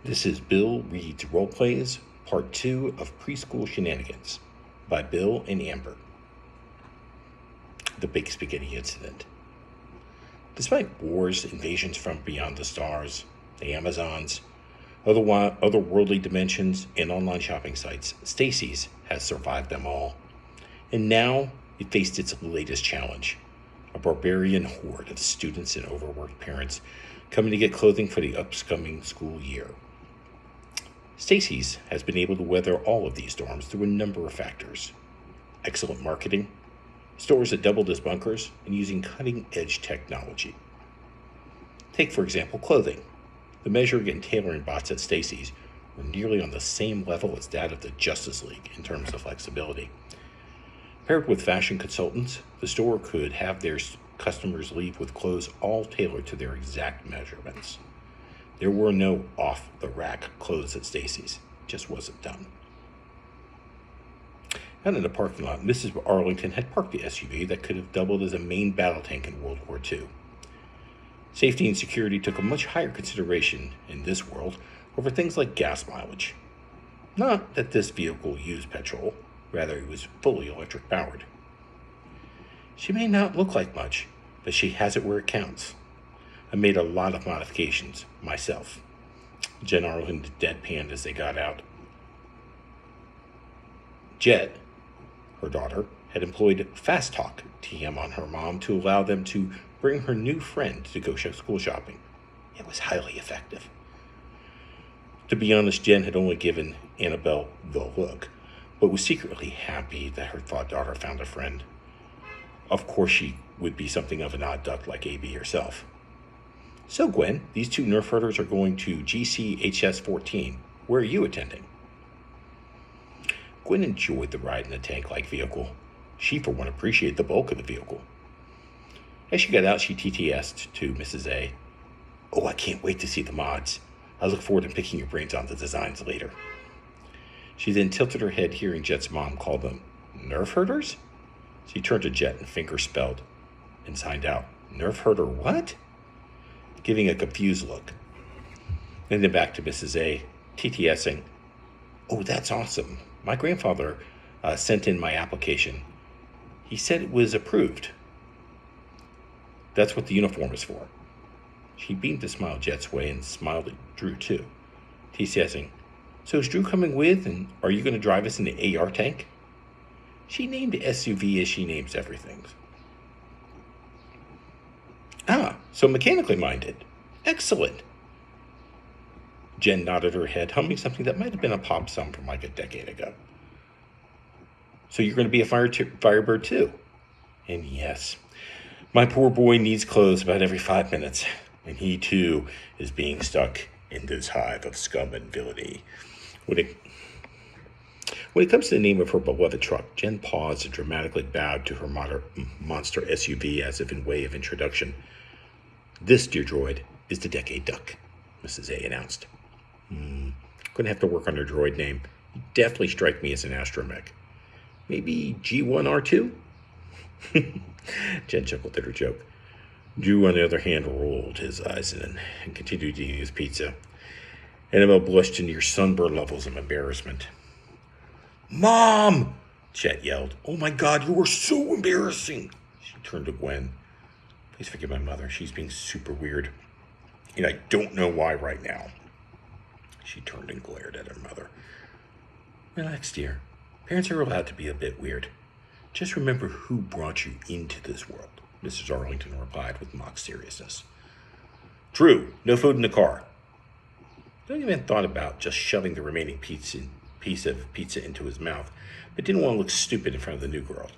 This is Bill Reads Roleplays, Part 2 of Preschool Shenanigans, by Bill and Amber. The Big Spaghetti Incident. Despite wars, invasions from beyond the stars, the Amazons, otherworldly dimensions, and online shopping sites, Stacy's has survived them all. And now it faced its latest challenge, a barbarian horde of students and overworked parents coming to get clothing for the upcoming school year. Stacy's has been able to weather all of these storms through a number of factors. Excellent marketing, stores that doubled as bunkers, and using cutting-edge technology. Take, for example, clothing. The measuring and tailoring bots at Stacy's were nearly on the same level as that of the Justice League in terms of flexibility. Paired with fashion consultants, the store could have their customers leave with clothes all tailored to their exact measurements. There were no off-the-rack clothes at Stacy's. It just wasn't done. Out in the parking lot, Mrs. Arlington had parked the SUV that could have doubled as a main battle tank in World War II. Safety and security took a much higher consideration in this world over things like gas mileage. Not that this vehicle used petrol, rather it was fully electric powered. She may not look like much, but she has it where it counts. I made a lot of modifications, myself. Jen Arlington deadpanned as they got out. Jet, her daughter, had employed Fast Talk TM on her mom to allow them to bring her new friend to go school shopping. It was highly effective. To be honest, Jen had only given Annabelle the look, but was secretly happy that her daughter found a friend. Of course, she would be something of an odd duck like AB herself. So, Gwen, these two Nerf herders are going to GCHS 14. Where are you attending? Gwen enjoyed the ride in the tank-like vehicle. She, for one, appreciated the bulk of the vehicle. As she got out, she TTS'd to Mrs. A. Oh, I can't wait to see the mods. I look forward to picking your brains on the designs later. She then tilted her head, hearing Jet's mom call them Nerf herders? She turned to Jet and finger-spelled and signed out, Nerf herder what? Giving a confused look. And then back to Mrs. A, TTSing. Oh, that's awesome. My grandfather sent in my application. He said it was approved. That's what the uniform is for. She beamed a smile Jet's way and smiled at Drew too. TTSing. So is Drew coming with, and are you going to drive us in the AR tank? She named the SUV as she names everything. Ah, so mechanically minded. Excellent. Jen nodded her head, humming something that might have been a pop song from like a decade ago. So you're going to be a Firebird too? And yes, my poor boy needs clothes about every 5 minutes, and he too is being stuck in this hive of scum and villainy. When it comes to the name of her beloved truck, Jen paused and dramatically bowed to her monster SUV as if in way of introduction. This, dear droid, is the Decade Duck, Mrs. A announced. Gonna have to work on her droid name. You definitely strike me as an astromech. Maybe G1R2? Jen chuckled at her joke. Drew, on the other hand, rolled his eyes and continued eating his pizza. Annabelle blushed to near sunburn levels of embarrassment. Mom! Chet yelled. Oh my God, you are so embarrassing. She turned to Gwen. Please forgive my mother. She's being super weird. And I don't know why right now. She turned and glared at her mother. Relax, dear. Parents are allowed to be a bit weird. Just remember who brought you into this world, Mrs. Arlington replied with mock seriousness. Drew, no food in the car. Don't even thought about just shoving the remaining piece of pizza into his mouth, but didn't want to look stupid in front of the new girl.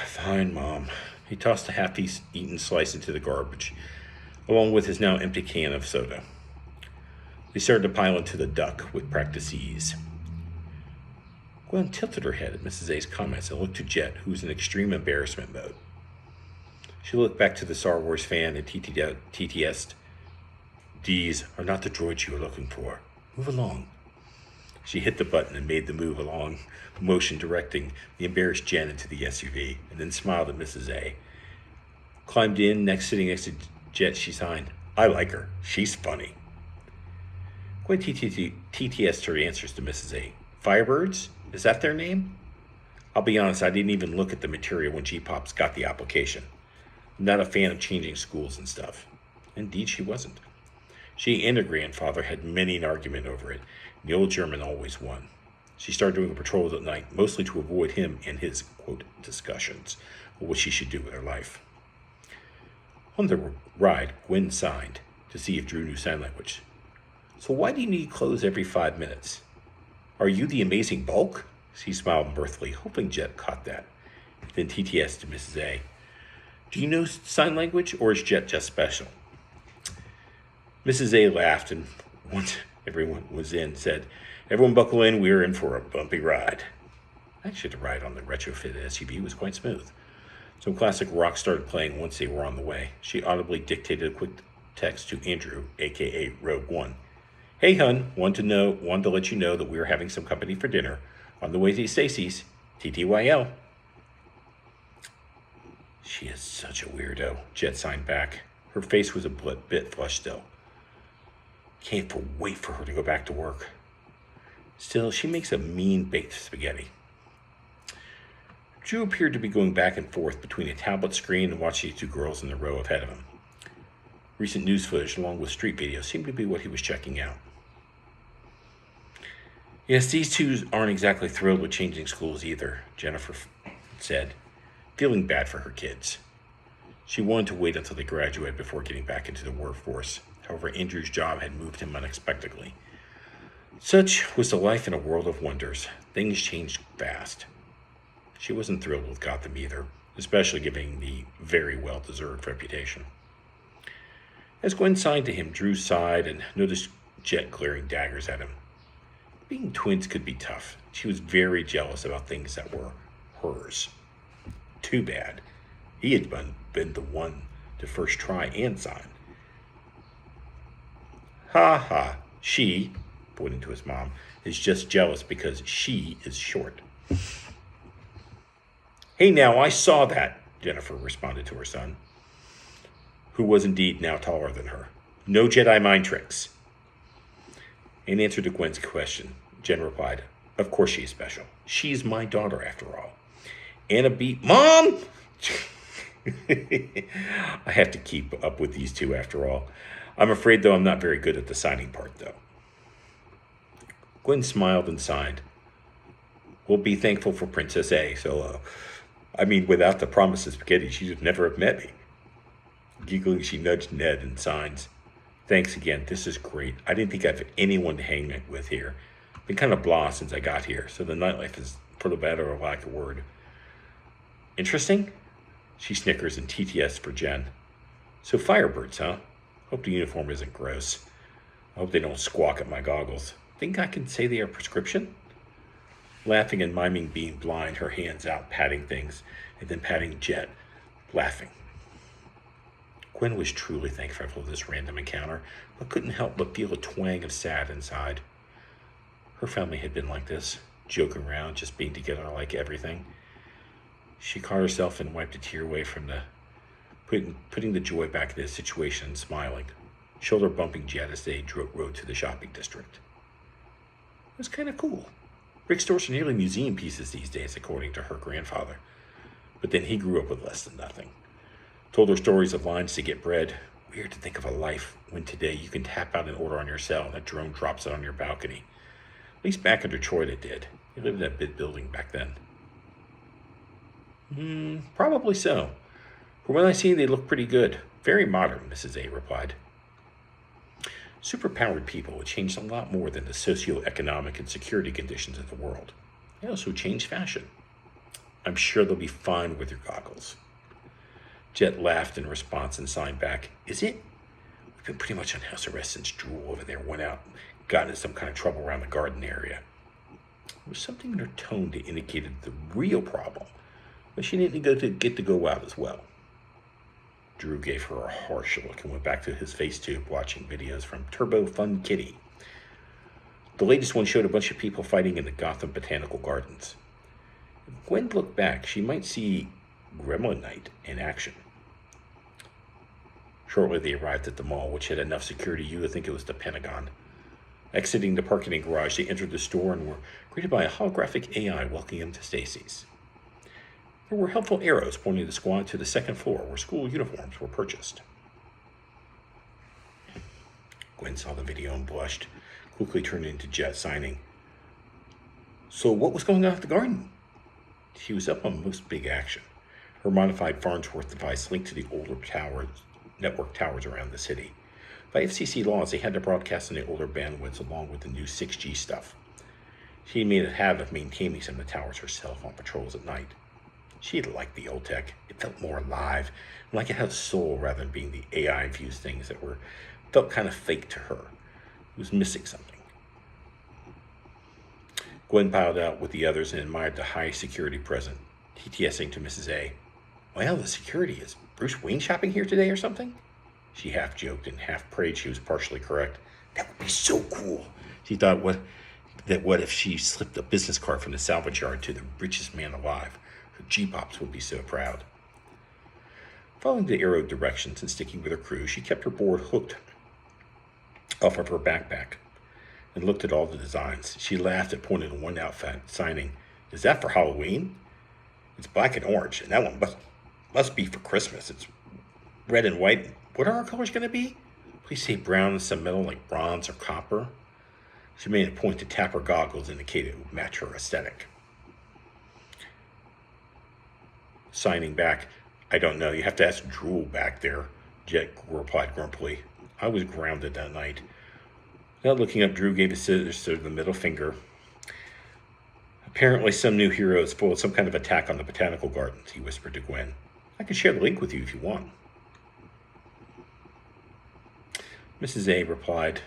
Fine, Mom. He tossed a half-eaten slice into the garbage, along with his now empty can of soda. They started to pile into the duck with practiced ease. Gwen tilted her head at Mrs. A's comments and looked to Jet, who was in extreme embarrassment mode. She looked back to the Star Wars fan and TTS'd. These are not the droids you are looking for. Move along. She hit the button and made the move along, motion directing the embarrassed Jen into the SUV, and then smiled at Mrs. A. Climbed in, sitting next to Jet, she signed, I like her. She's funny. Gwen TTS'd her answers to Mrs. A. Firebirds? Is that their name? I'll be honest, I didn't even look at the material when G-Pops got the application. I'm not a fan of changing schools and stuff. Indeed, she wasn't. She and her grandfather had many an argument over it, and the old German always won. She started doing patrols at night, mostly to avoid him and his, quote, discussions of what she should do with her life. On the ride, Gwen signed to see if Drew knew sign language. So why do you need clothes every 5 minutes? Are you the amazing bulk? She smiled mirthfully, hoping Jet caught that. Then TTS to Mrs. A. Do you know sign language, or is Jet just special? Mrs. A laughed, and once everyone was in, said, Everyone buckle in, we're in for a bumpy ride. Actually, the ride on the retrofitted SUV was quite smooth. Some classic rock started playing once they were on the way. She audibly dictated a quick text to Andrew, a.k.a. Rogue One. Hey, hun, wanted to let you know that we are having some company for dinner. On the way to Stacy's, TTYL. She is such a weirdo, Jet signed back. Her face was a bit flushed still. Can't wait for her to go back to work. Still, she makes a mean baked spaghetti. Drew appeared to be going back and forth between a tablet screen and watching the two girls in the row ahead of him. Recent news footage along with street videos seemed to be what he was checking out. Yes, these two aren't exactly thrilled with changing schools either, Jennifer said, feeling bad for her kids. She wanted to wait until they graduated before getting back into the workforce. However, Andrew's job had moved him unexpectedly. Such was the life in a world of wonders. Things changed fast. She wasn't thrilled with Gotham either, especially given the very well-deserved reputation. As Gwen signed to him, Drew sighed and noticed Jet glaring daggers at him. Being twins could be tough. She was very jealous about things that were hers. Too bad. He had been the one to first try and sign. Ha ha, she, pointing to his mom, is just jealous because she is short. Hey now, I saw that, Jennifer responded to her son, who was indeed now taller than her. No Jedi mind tricks. In answer to Gwen's question, Jen replied, Of course she's special. She's my daughter after all. Anna beat Mom! I have to keep up with these two after all. I'm afraid, though, I'm not very good at the signing part, though. Gwen smiled and sighed. We'll be thankful for Princess A, so, without the promise of spaghetti, she'd never have met me. Giggling, she nudged Ned and signs. Thanks again, this is great. I didn't think I'd have anyone to hang with here. Been kind of blah since I got here, so the nightlife is, for the better of lack of a word. Interesting? She snickers and TTS for Jen. So Firebirds, huh? Hope the uniform isn't gross. I hope they don't squawk at my goggles. Think I can say they are prescription? Laughing and miming being blind, her hands out patting things, and then patting Jet, laughing. Gwen was truly thankful for this random encounter, but couldn't help but feel a twang of sad inside. Her family had been like this, joking around, just being together like everything. She caught herself and wiped a tear away from putting the joy back into the situation and smiling, shoulder bumping Jet as they rode to the shopping district. It was kind of cool. Brick stores are nearly museum pieces these days, according to her grandfather. But then he grew up with less than nothing. Told her stories of lines to get bread. Weird to think of a life when today you can tap out an order on your cell and a drone drops it on your balcony. At least back in Detroit it did. They lived in that big building back then. Probably so. From what I see, they look pretty good. Very modern, Mrs. A replied. Superpowered people would change a lot more than the socioeconomic and security conditions of the world. They also change fashion. I'm sure they'll be fine with your goggles. Jet laughed in response and signed back. Is it? We've been pretty much on house arrest since Drew over there went out and got into some kind of trouble around the garden area. There was something in her tone that indicated the real problem, but she didn't get to go out as well. Drew gave her a harsh look and went back to his FaceTube watching videos from Turbo Fun Kitty. The latest one showed a bunch of people fighting in the Gotham Botanical Gardens. If Gwen looked back, she might see Gremlin Knight in action. Shortly, they arrived at the mall, which had enough security you would think it was the Pentagon. Exiting the parking garage, they entered the store and were greeted by a holographic AI welcoming them to Stacy's. There were helpful arrows pointing the squad to the second floor where school uniforms were purchased. Gwen saw the video and blushed, quickly turning to Jet, signing. So what was going on at the garden? She was up on most big action. Her modified Farnsworth device linked to the older network towers around the city. By FCC laws, they had to broadcast on the older bandwidths along with the new 6G stuff. She made a habit of maintaining some of the towers herself on patrols at night. She liked the old tech. It felt more alive, and like it had a soul rather than being the AI-infused things that felt kind of fake to her. It was missing something. Gwen piled out with the others and admired the high security present, TTSing to Mrs. A. Well, the security is Bruce Wayne shopping here today or something? She half joked and half prayed she was partially correct. That would be so cool. She thought, what if she slipped a business card from the salvage yard to the richest man alive? Her G-Pops would be so proud. Following the arrow directions and sticking with her crew, she kept her board hooked off of her backpack and looked at all the designs. She laughed and pointed to one outfit, signing, Is that for Halloween? It's black and orange, and that one must be for Christmas. It's red and white. What are our colors going to be? Please say brown and some metal like bronze or copper. She made a point to tap her goggles, indicating it would match her aesthetic. Signing back, I don't know. You have to ask Drool back there, Jet replied grumpily. I was grounded that night. Without looking up, Drew gave his sister the middle finger. Apparently some new hero has foiled some kind of attack on the botanical gardens, he whispered to Gwen. I can share the link with you if you want. Mrs. A replied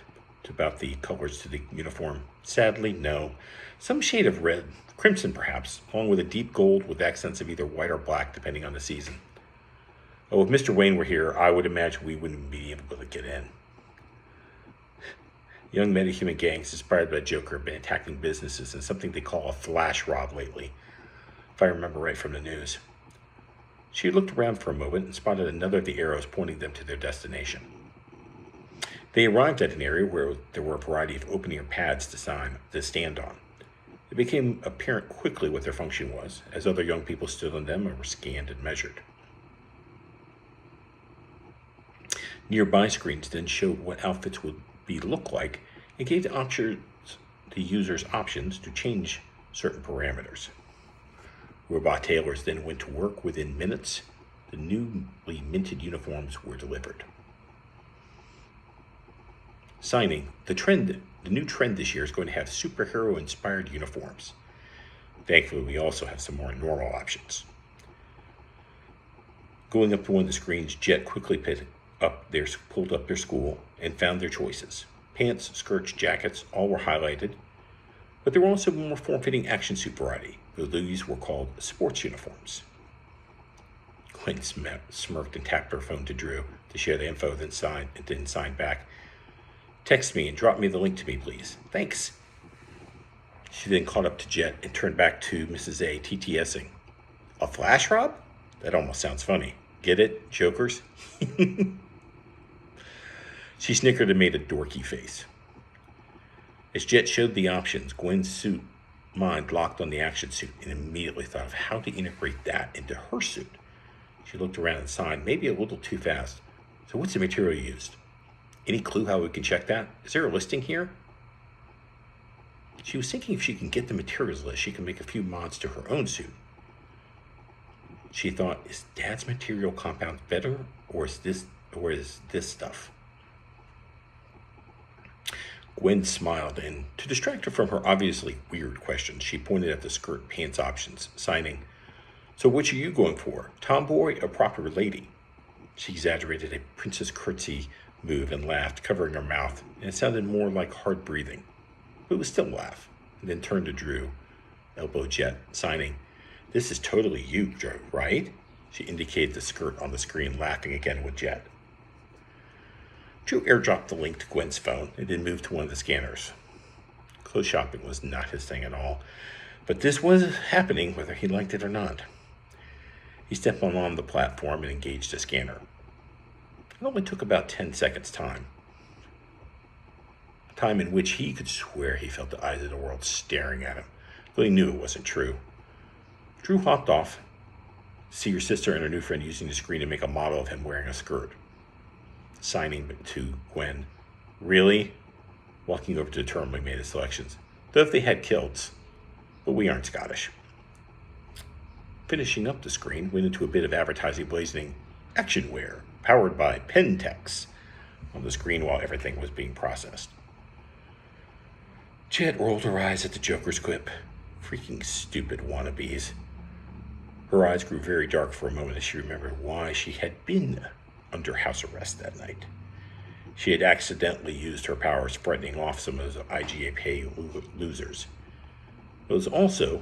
about the colors to the uniform. Sadly, no. Some shade of red, crimson perhaps, along with a deep gold with accents of either white or black, depending on the season. Oh, if Mr. Wayne were here, I would imagine we wouldn't be able to get in. Young metahuman gangs inspired by the Joker have been attacking businesses in something they call a flash rob lately, if I remember right from the news. She looked around for a moment and spotted another of the arrows pointing them to their destination. They arrived at an area where there were a variety of open-ear pads to stand on. It became apparent quickly what their function was, as other young people stood on them and were scanned and measured. Nearby screens then showed what outfits would look like and gave the users options to change certain parameters. Robot tailors then went to work. Within minutes, the newly minted uniforms were delivered. Signing, the new trend this year is going to have superhero-inspired uniforms. Thankfully, we also have some more normal options. Going up to one of the screens, Jet quickly pulled up their school and found their choices. Pants, skirts, jackets, all were highlighted, but there were also more form-fitting action suit variety, though these were called sports uniforms. Gwen smirked and tapped her phone to Drew to share the info, then signed back. Text me and drop me the link to me, please. Thanks. She then caught up to Jet and turned back to Mrs. A, TTSing. A flash rob? That almost sounds funny. Get it, jokers? She snickered and made a dorky face. As Jet showed the options, Gwen's mind locked on the action suit and immediately thought of how to integrate that into her suit. She looked around and sighed, maybe a little too fast. So what's the material used? Any clue how we can check that? Is there a listing here? She was thinking if she can get the materials list, she can make a few mods to her own suit. She thought, is Dad's material compound better, or is this stuff? Gwen smiled, and to distract her from her obviously weird questions, she pointed at the skirt pants options, signing, So which are you going for, tomboy or proper lady? She exaggerated a princess curtsy move and laughed, covering her mouth, and it sounded more like hard breathing. But it was still a laugh, and then turned to Drew, elbowed Jet, signing, This is totally you, Drew, right? She indicated the skirt on the screen, laughing again with Jet. Drew airdropped the link to Gwen's phone and then moved to one of the scanners. Clothes shopping was not his thing at all, but this was happening whether he liked it or not. He stepped on the platform and engaged the scanner. It only took about 10 seconds' time. a time in which he could swear he felt the eyes of the world staring at him, though he knew it wasn't true. Drew hopped off to see her sister and her new friend using the screen to make a model of him wearing a skirt. Signing to Gwen, "Really?" Walking over to the terminal, he made his selections, though if they had kilts, but we aren't Scottish. Finishing up the screen, went into a bit of advertising blazoning actionware, powered by Pentex, on the screen while everything was being processed. Jet rolled her eyes at the Joker's quip. Freaking stupid wannabes. Her eyes grew very dark for a moment as she remembered why she had been under house arrest that night. She had accidentally used her powers frightening off some of those IGA pay losers. It was also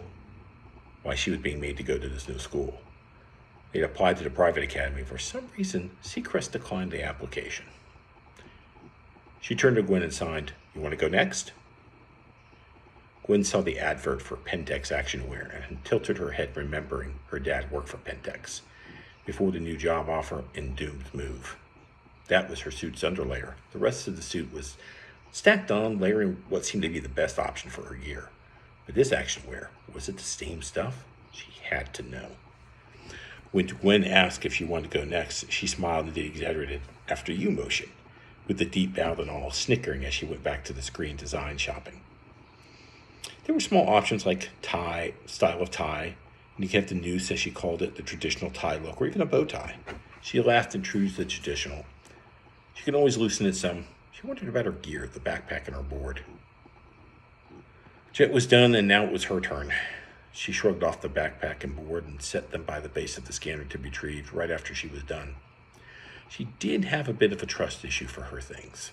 why she was being made to go to this new school. They had applied to the private academy. For some reason, Seacrest declined the application. She turned to Gwen and signed, "You want to go next?" Gwen saw the advert for Pentex Actionwear and tilted her head, remembering her dad worked for Pentex before the new job offer and doomed move. That was her suit's underlayer. The rest of the suit was stacked on, layering what seemed to be the best option for her gear. But this actionwear, was it the same stuff? She had to know. When Gwen asked if she wanted to go next, she smiled and did the exaggerated "after you" motion, with the deep bow and all, snickering as she went back to the screen design shopping. There were small options like tie, style of tie, and you could have the noose, as she called it, the traditional tie look, or even a bow tie. She laughed and chose the traditional. She could always loosen it some. She wondered about her gear, the backpack, and her board. Jet was done, and now it was her turn. She shrugged off the backpack and board and set them by the base of the scanner to be retrieved right after she was done. She did have a bit of a trust issue for her things.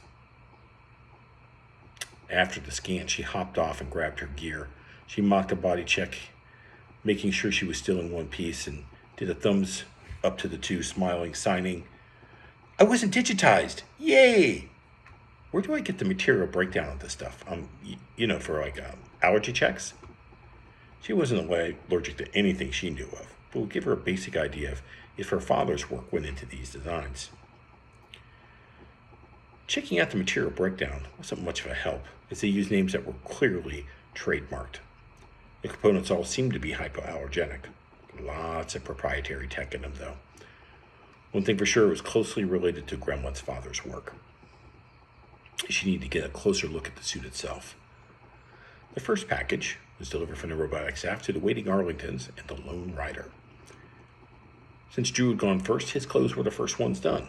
After the scan, she hopped off and grabbed her gear. She mocked a body check, making sure she was still in one piece, and did a thumbs up to the two, smiling, signing, "I wasn't digitized! Yay!" Where do I get the material breakdown of this stuff? For allergy checks? She wasn't allergic to anything she knew of, but would give her a basic idea of if her father's work went into these designs. Checking out the material breakdown wasn't much of a help, as they used names that were clearly trademarked. The components all seemed to be hypoallergenic. Lots of proprietary tech in them, though. One thing for sure, it was closely related to Gremlin's father's work. She needed to get a closer look at the suit itself. The first package was delivered from the robotic staff to the waiting Arlingtons and the Lone Rider. Since Drew had gone first, his clothes were the first ones done.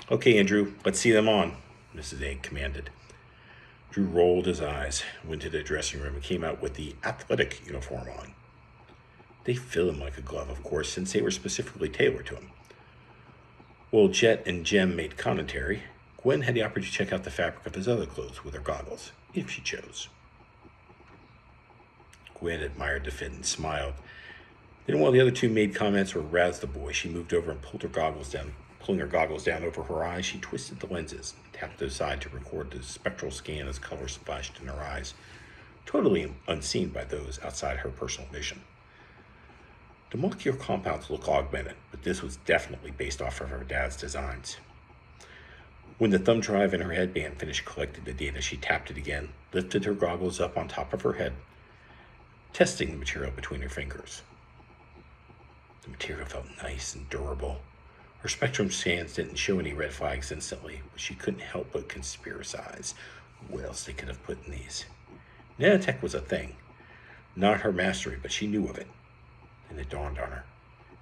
"Okay, Andrew, let's see them on," Mrs. A commanded. Drew rolled his eyes, went to the dressing room, and came out with the athletic uniform on. They fit him like a glove, of course, since they were specifically tailored to him. While Jet and Jem made commentary, Gwen had the opportunity to check out the fabric of his other clothes with her goggles, if she chose. Gwen admired the fit and smiled. Then while the other two made comments or razzed the boy, she moved over and pulled her goggles down. Pulling her goggles down over her eyes, she twisted the lenses and tapped them aside to record the spectral scan as color splashed in her eyes, totally unseen by those outside her personal vision. The molecular compounds look augmented, but this was definitely based off of her dad's designs. When the thumb drive in her headband finished collecting the data, she tapped it again, lifted her goggles up on top of her head, testing the material between her fingers. The material felt nice and durable. Her spectrum scans didn't show any red flags instantly, but she couldn't help but conspiracize what else they could have put in these. Nanotech was a thing. Not her mastery, but she knew of it. And it dawned on her,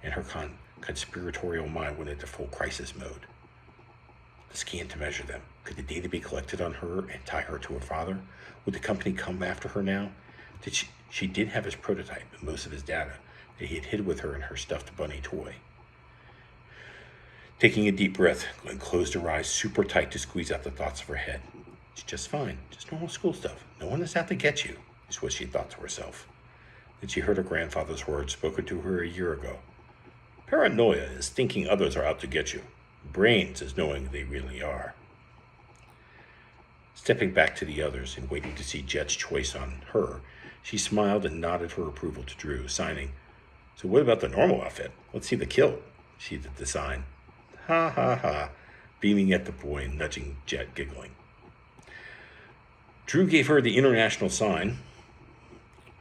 and her conspiratorial mind went into full crisis mode. The scan to measure them. Could the data be collected on her and tie her to her father? Would the company come after her now? She did have his prototype and most of his data that he had hid with her in her stuffed bunny toy. Taking a deep breath, Gwen closed her eyes super tight to squeeze out the thoughts of her head. It's just fine, just normal school stuff. No one is out to get you, is what she thought to herself. Then she heard her grandfather's words spoken to her a year ago. Paranoia is thinking others are out to get you. Brains is knowing they really are. Stepping back to the others and waiting to see Jet's choice on her, she smiled and nodded her approval to Drew, signing, "So what about the normal outfit? Let's see the kilt," she did the sign. "Ha ha ha," beaming at the boy and nudging Jet, giggling. Drew gave her the international sign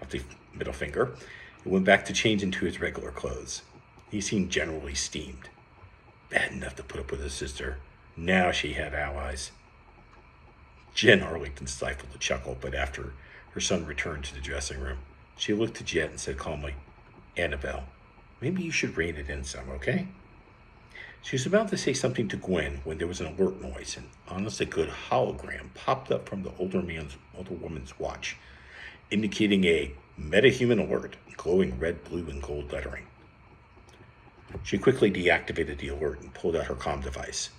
of the middle finger and went back to change into his regular clothes. He seemed generally steamed. Bad enough to put up with his sister. Now she had allies. Jen Arlington stifled a chuckle, but after her son returned to the dressing room, she looked to Jet and said calmly, "Annabelle, maybe you should rein it in some, okay?" She was about to say something to Gwen when there was an alert noise, and honest to good hologram popped up from the older woman's watch, indicating a metahuman alert in glowing red, blue, and gold lettering. She quickly deactivated the alert and pulled out her comm device,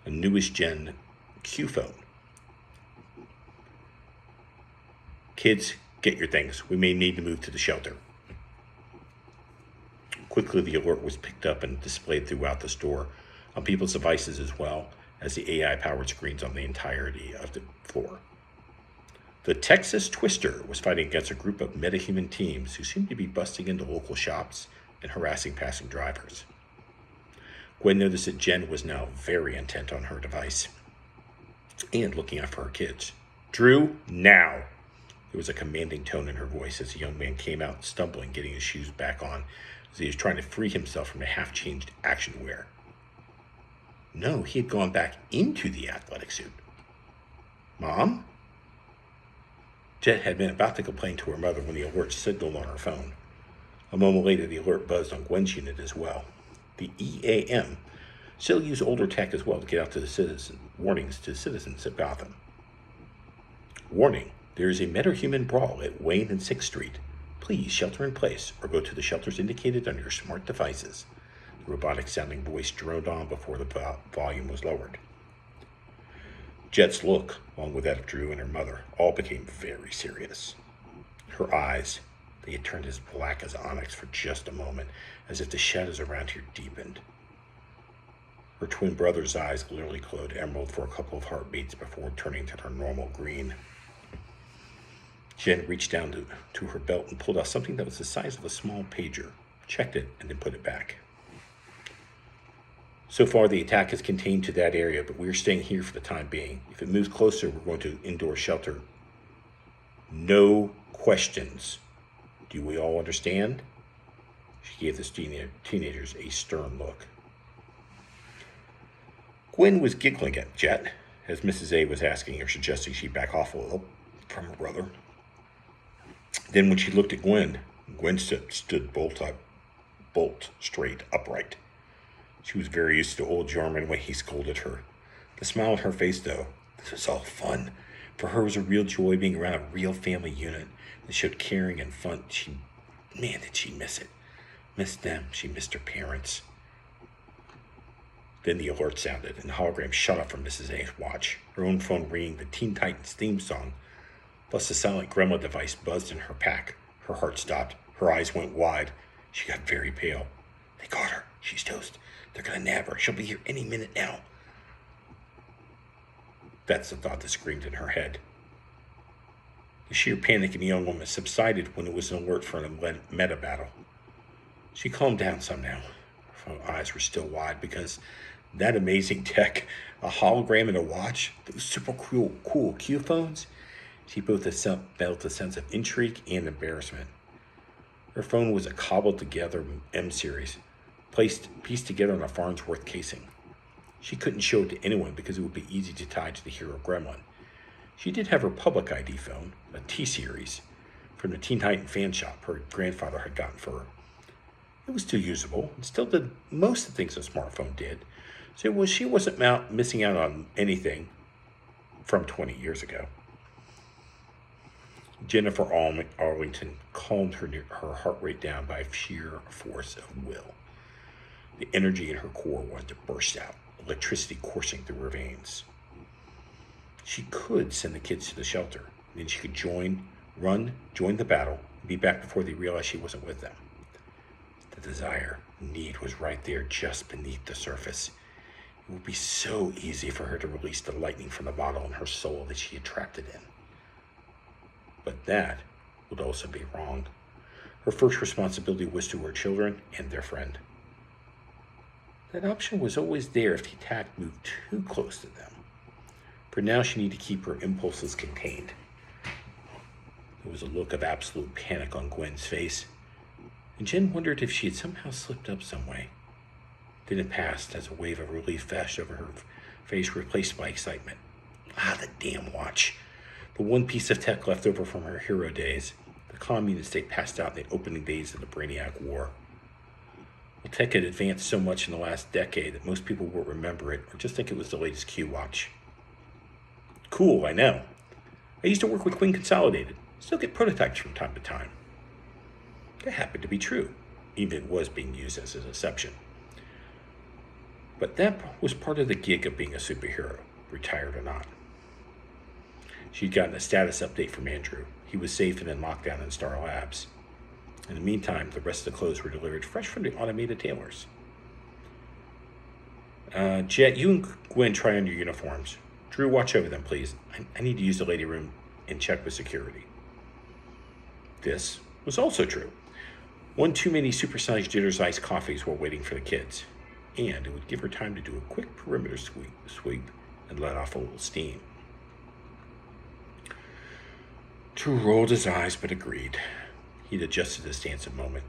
a newest gen Q phone. "Kids, get your things. We may need to move to the shelter." Quickly, the alert was picked up and displayed throughout the store, on people's devices as well as the AI-powered screens on the entirety of the floor. The Texas Twister was fighting against a group of metahuman teams who seemed to be busting into local shops and harassing passing drivers. Gwen noticed that Jen was now very intent on her device and looking out for her kids. "Drew, now!" There was a commanding tone in her voice as the young man came out, stumbling, getting his shoes back on, as he was trying to free himself from the half-changed action wear. No, he had gone back into the athletic suit. "Mom?" Jet had been about to complain to her mother when the alert signaled on her phone. A moment later, the alert buzzed on Gwen's unit as well. The EAM still used older tech as well to get out to the warnings to citizens of Gotham. "Warning, there is a metahuman brawl at Wayne and 6th Street. Please shelter in place or go to the shelters indicated on your smart devices." The robotic-sounding voice droned on before the volume was lowered. Jet's look, along with that of Drew and her mother, all became very serious. Her eyes, they had turned as black as onyx for just a moment, as if the shadows around her deepened. Her twin brother's eyes literally glowed emerald for a couple of heartbeats before turning to their normal green. Jen reached down to her belt and pulled out something that was the size of a small pager, checked it, and then put it back. "So far, the attack is contained to that area, but we are staying here for the time being. If it moves closer, we're going to indoor shelter. No questions. Do we all understand?" She gave the teenagers a stern look. Gwen was giggling at Jet as Mrs. A was asking or suggesting she back off a little from her brother. Then when she looked at Gwen stood bolt straight upright. She was very used to old Jarman when he scolded her. The smile on her face, though, this was all fun. For her, it was a real joy being around a real family unit that showed caring and fun. Man, did she miss it. Missed them. She missed her parents. Then the alert sounded, and the hologram shut off from Mrs. A's watch, her own phone ringing the Teen Titans theme song. Plus the silent grandma device buzzed in her pack. Her heart stopped. Her eyes went wide. She got very pale. "They got her. She's toast. They're going to nab her. She'll be here any minute now." That's the thought that screamed in her head. The sheer panic in the young woman subsided when it was an alert for a meta battle. She calmed down some now. Her eyes were still wide because that amazing tech, a hologram and a watch, those super cool Q phones, she both felt a sense of intrigue and embarrassment. Her phone was a cobbled together M series, pieced together on a Farnsworth casing. She couldn't show it to anyone because it would be easy to tie to the hero gremlin. She did have her public ID phone, a T-Series, from the Teen Titan fan shop her grandfather had gotten for her. It was still usable and still did most of the things a smartphone did, so she wasn't missing out on anything from 20 years ago. Jennifer Arlington calmed her heart rate down by sheer force of will. The energy in her core wanted to burst out, electricity coursing through her veins. She could send the kids to the shelter, and then she could join the battle, and be back before they realized she wasn't with them. The desire, need was right there just beneath the surface. It would be so easy for her to release the lightning from the bottle in her soul that she had trapped it in. But that would also be wrong. Her first responsibility was to her children and their friend. That option was always there if the attack moved too close to them. For now, she needed to keep her impulses contained. There was a look of absolute panic on Gwen's face, and Jen wondered if she had somehow slipped up some way. Then it passed as a wave of relief flashed over her face, replaced by excitement. Ah, the damn watch. The one piece of tech left over from her hero days. The communists they passed out in the opening days of the Brainiac War. Well, tech had advanced so much in the last decade that most people won't remember it or just think it was the latest Q watch. Cool, I know. I used to work with Quinn Consolidated. Still get prototypes from time to time. That happened to be true, even if it was being used as an exception. But that was part of the gig of being a superhero, retired or not. She'd gotten a status update from Andrew. He was safe and in lockdown in Star Labs. In the meantime, the rest of the clothes were delivered fresh from the automated tailors. Jet, you and Gwen try on your uniforms. Drew, watch over them, please. I need to use the lady room and check with security. This was also true. One too many supersized Jitters iced coffees while waiting for the kids. And it would give her time to do a quick perimeter sweep and let off a little steam. Drew rolled his eyes but agreed. He'd adjusted his stance a moment,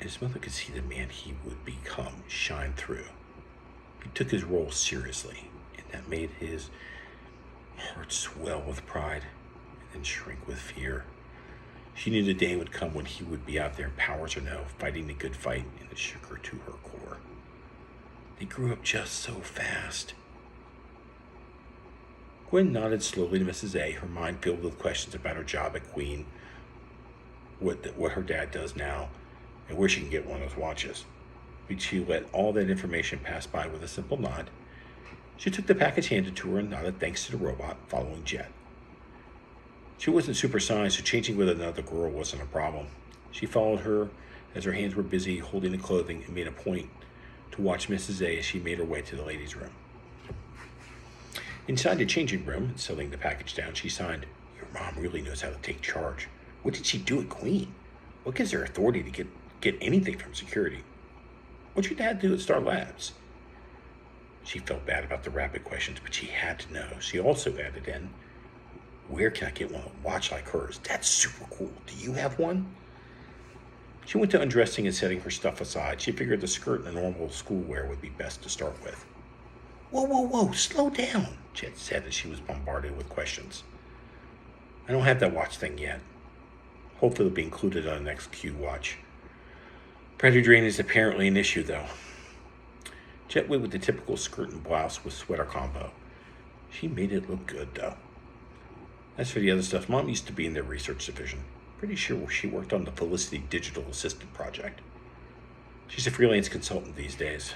and his mother could see the man he would become shine through. He took his role seriously, and that made his heart swell with pride and then shrink with fear. She knew the day would come when he would be out there, powers or no, fighting the good fight, and it shook her to her core. They grew up just so fast. Gwen nodded slowly to Mrs. A, her mind filled with questions about her job at Queen, what her dad does now, and where she can get one of those watches. But she let all that information pass by with a simple nod. She took the package handed to her and nodded thanks to the robot, following Jet. She wasn't supersized, so changing with another girl wasn't a problem. She followed her as her hands were busy holding the clothing and made a point to watch Mrs. A as she made her way to the ladies' room. Inside the changing room, settling the package down, she signed, "Your mom really knows how to take charge. What did she do at Queen? What gives her authority to get anything from security? What'd your dad do at Star Labs?" She felt bad about the rapid questions, but she had to know. She also added in, "Where can I get one a watch like hers? That's super cool. Do you have one?" She went to undressing and setting her stuff aside. She figured the skirt and the normal school wear would be best to start with. Whoa, slow down," Jet said as she was bombarded with questions. "I don't have that watch thing yet. Hopefully it'll be included on the next Q watch. Predator drain is apparently an issue, though." Jet went with the typical skirt and blouse with sweater combo. She made it look good, though. As for the other stuff, Mom used to be in their research division. Pretty sure she worked on the Felicity Digital Assistant project. She's a freelance consultant these days.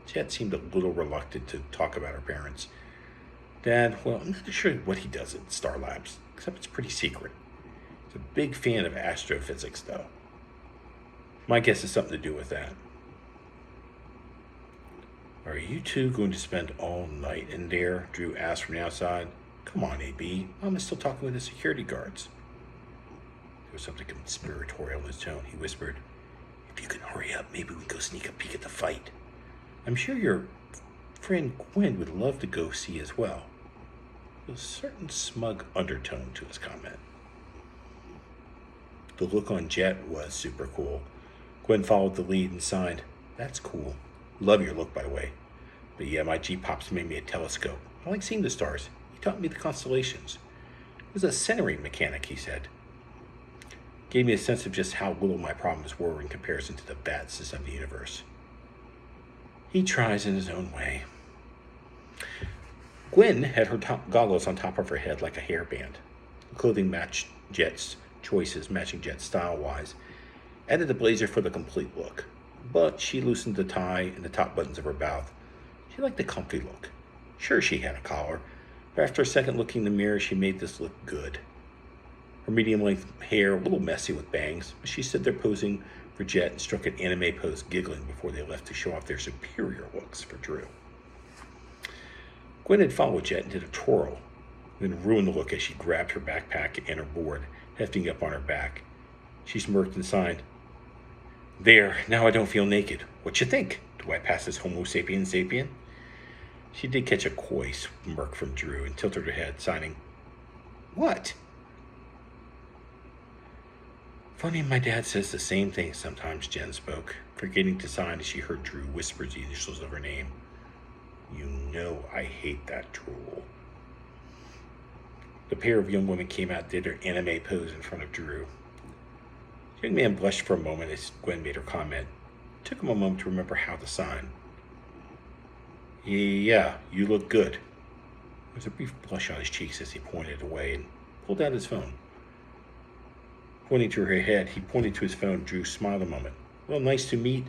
Jet seemed a little reluctant to talk about her parents. Dad, well, I'm not sure what he does at Star Labs, except it's pretty secret. He's a big fan of astrophysics, though. My guess is something to do with that. "Are you two going to spend all night in there?" Drew asked from the outside. "Come on, AB. Mom is still talking with the security guards." There was something conspiratorial in his tone. He whispered, "If you can hurry up, maybe we can go sneak a peek at the fight. I'm sure your friend Gwen would love to go see as well." There was a certain smug undertone to his comment. The look on Jet was super cool. Gwen followed the lead and signed, "That's cool. Love your look, by the way. But yeah, my G-Pops made me a telescope. I like seeing the stars. He taught me the constellations. He was a centering mechanic," he said. Gave me a sense of just how little my problems were in comparison to the vastness of the universe. He tries in his own way. Gwen had her goggles on top of her head like a hairband. The clothing matched Jet's choices, matching Jet's style-wise. Added the blazer for the complete look. But she loosened the tie and the top buttons of her belt. She liked the comfy look. Sure, she had a collar, but after a second looking in the mirror, she made this look good. Her medium-length hair, a little messy with bangs, but she stood there posing for Jet and struck an anime pose, giggling before they left to show off their superior looks for Drew. Gwen had followed Jet and did a twirl, then ruined the look as she grabbed her backpack and her board, hefting up on her back. She smirked and signed, "There, now I don't feel naked. What you think? Do I pass as Homo sapien sapien?" She did catch a coy smirk from Drew and tilted her head, signing, "What?" "Funny, my dad says the same thing sometimes," Jen spoke, forgetting to sign as she heard Drew whisper the initials of her name. "You know I hate that drool." The pair of young women came out and did their anime pose in front of Drew. The young man blushed for a moment as Gwen made her comment. It took him a moment to remember how to sign. "Yeah, you look good." There was a brief blush on his cheeks as he pointed away and pulled out his phone. Pointing to her head, he pointed to his phone. Drew smiled a moment. "Well, nice to meet."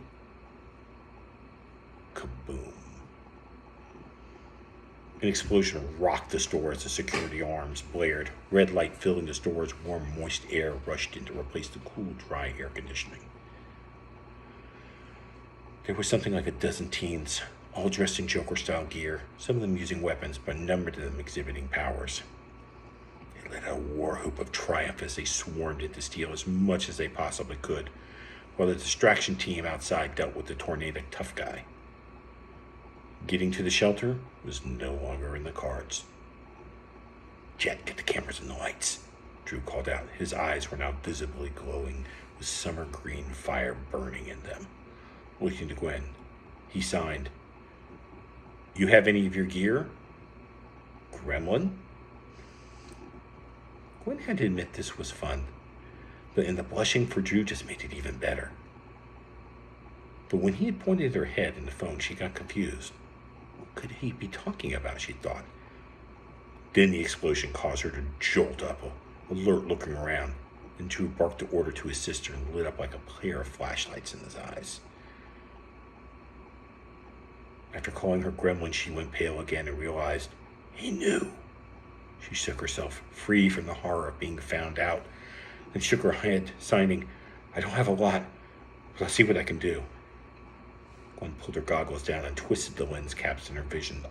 Kaboom. An explosion rocked the store as the security alarms blared. Red light filling the store's warm, moist air rushed in to replace the cool, dry air conditioning. There was something like a dozen teens, all dressed in Joker-style gear, some of them using weapons, but a number of them exhibiting powers. They let out a war whoop of triumph as they swarmed in to steal as much as they possibly could, while the distraction team outside dealt with the tornadic tough guy. Getting to the shelter was no longer in the cards. "Jet, get the cameras and the lights," Drew called out. His eyes were now visibly glowing with summer green fire burning in them. Looking to Gwen, he signed, "You have any of your gear?" "Gremlin?" Gwen had to admit this was fun, but the blushing for Drew just made it even better. But when he had pointed at her head in the phone, she got confused. What could he be talking about, she thought. Then the explosion caused her to jolt up, alert looking around. Then Drew barked the order to his sister and lit up like a pair of flashlights in his eyes. After calling her Gremlin, she went pale again and realized he knew. She shook herself free from the horror of being found out and shook her head, signing, "I don't have a lot, but I'll see what I can do." Gwen pulled her goggles down and twisted the lens caps in her vision.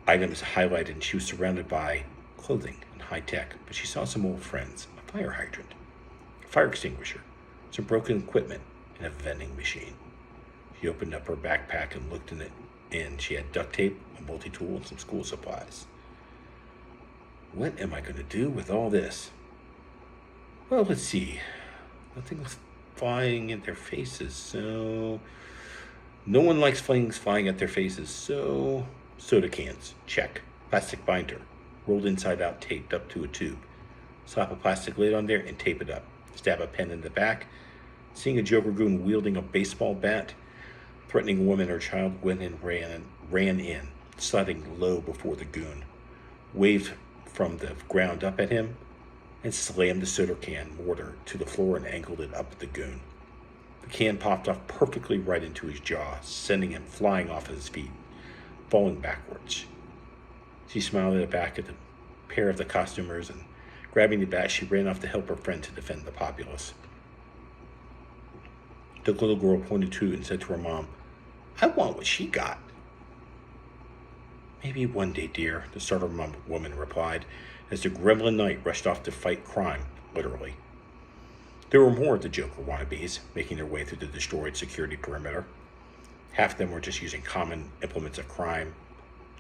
Items highlighted, and she was surrounded by clothing and high tech, but she saw some old friends, a fire hydrant, a fire extinguisher, some broken equipment, and a vending machine. She opened up her backpack and looked in it, and she had duct tape, a multi-tool, and some school supplies. What am I going to do with all this? Well, let's see. Nothing's flying at their faces, so... No one likes things flying at their faces, so... Soda cans, check. Plastic binder, rolled inside out, taped up to a tube. Slap a plastic lid on there and tape it up. Stab a pen in the back. Seeing a Joker goon wielding a baseball bat, threatening a woman or child, Gwen ran in, sliding low before the goon, waved from the ground up at him, and slammed the soda can mortar to the floor and angled it up at the goon. The can popped off perfectly right into his jaw, sending him flying off his feet, falling backwards. She smiled back at the pair of the costumers, and grabbing the bat, she ran off to help her friend to defend the populace. The little girl pointed to and said to her mom, "I want what she got." "Maybe one day, dear," the startled woman replied, as the Gremlin Knight rushed off to fight crime, literally. There were more of the Joker wannabes making their way through the destroyed security perimeter. Half of them were just using common implements of crime,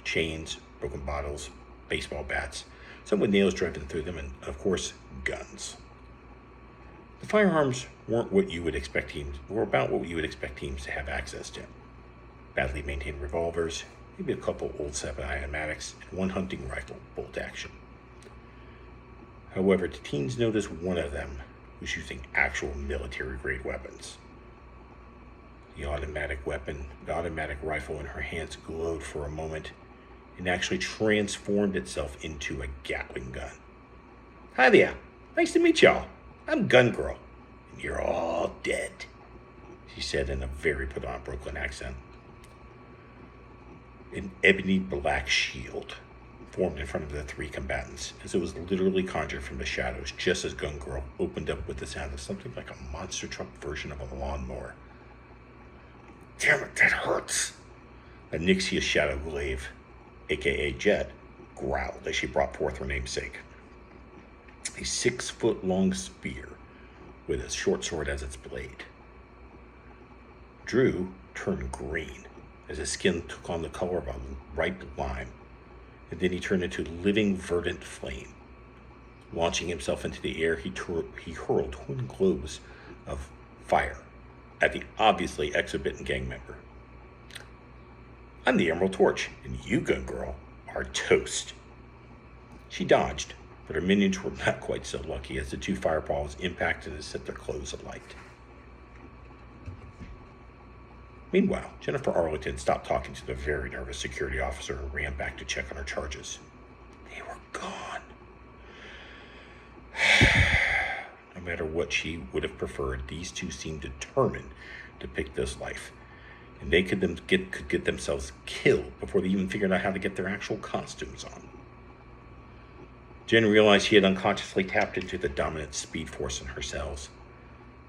chains, broken bottles, baseball bats, some with nails driven through them, and, of course, guns. The firearms weren't what you would expect teams, were about what you would expect teams to have access to. Badly maintained revolvers, maybe a couple old 7 automatics, and one hunting rifle, bolt action. However, the teens noticed one of them was using actual military-grade weapons. The automatic rifle in her hands glowed for a moment and actually transformed itself into a Gatling gun. "Hi there, nice to meet y'all. I'm Gun Girl, and you're all dead," she said in a very put-on Brooklyn accent. An ebony black shield formed in front of the 3 combatants, as it was literally conjured from the shadows just as Gun Girl opened up with the sound of something like a monster truck version of a lawnmower. "Damn it, that hurts!" Onyxia Shadowglaive, aka Jet, growled as she brought forth her namesake. A 6-foot-long spear with a short sword as its blade. Drew turned green as his skin took on the color of a ripe lime, and then he turned into living verdant flame. Launching himself into the air, he hurled twin globes of fire at the obviously exorbitant gang member. I'm the Emerald Torch, and you, gun girl, are toast. She dodged, but her minions were not quite so lucky as the two fireballs impacted and set their clothes alight. Meanwhile, Jennifer Arlington stopped talking to the very nervous security officer and ran back to check on her charges. They were gone. No matter what she would have preferred, these two seemed determined to pick this life, and they could get themselves killed before they even figured out how to get their actual costumes on. Jen realized she had unconsciously tapped into the dominant speed force in her cells.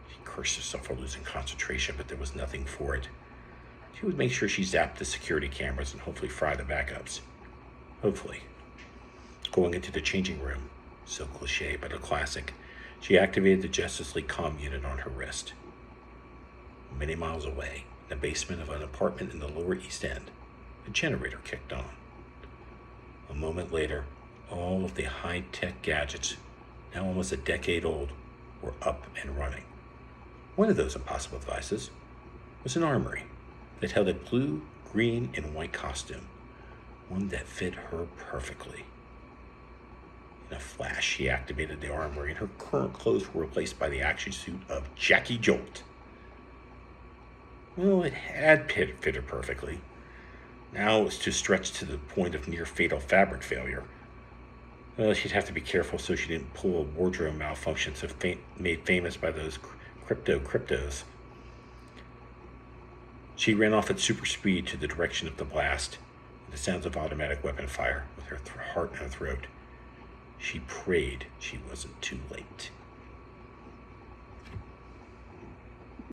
She cursed herself for losing concentration, but there was nothing for it. She would make sure she zapped the security cameras and hopefully fry the backups. Hopefully. Going into the changing room, so cliche but a classic, she activated the Justice League comm unit on her wrist. Many miles away, in the basement of an apartment in the Lower East End, a generator kicked on. A moment later, all of the high-tech gadgets, now almost a decade old, were up and running. One of those impossible devices was an armory that held a blue, green, and white costume, one that fit her perfectly. In a flash, she activated the armory, and her current clothes were replaced by the action suit of Jackie Jolt. Well, it had fit her perfectly. Now it was to stretch to the point of near-fatal fabric failure. Well, she'd have to be careful so she didn't pull a wardrobe malfunction made famous by those cryptos. She ran off at super speed to the direction of the blast, and the sounds of automatic weapon fire with her heart in her throat. She prayed she wasn't too late.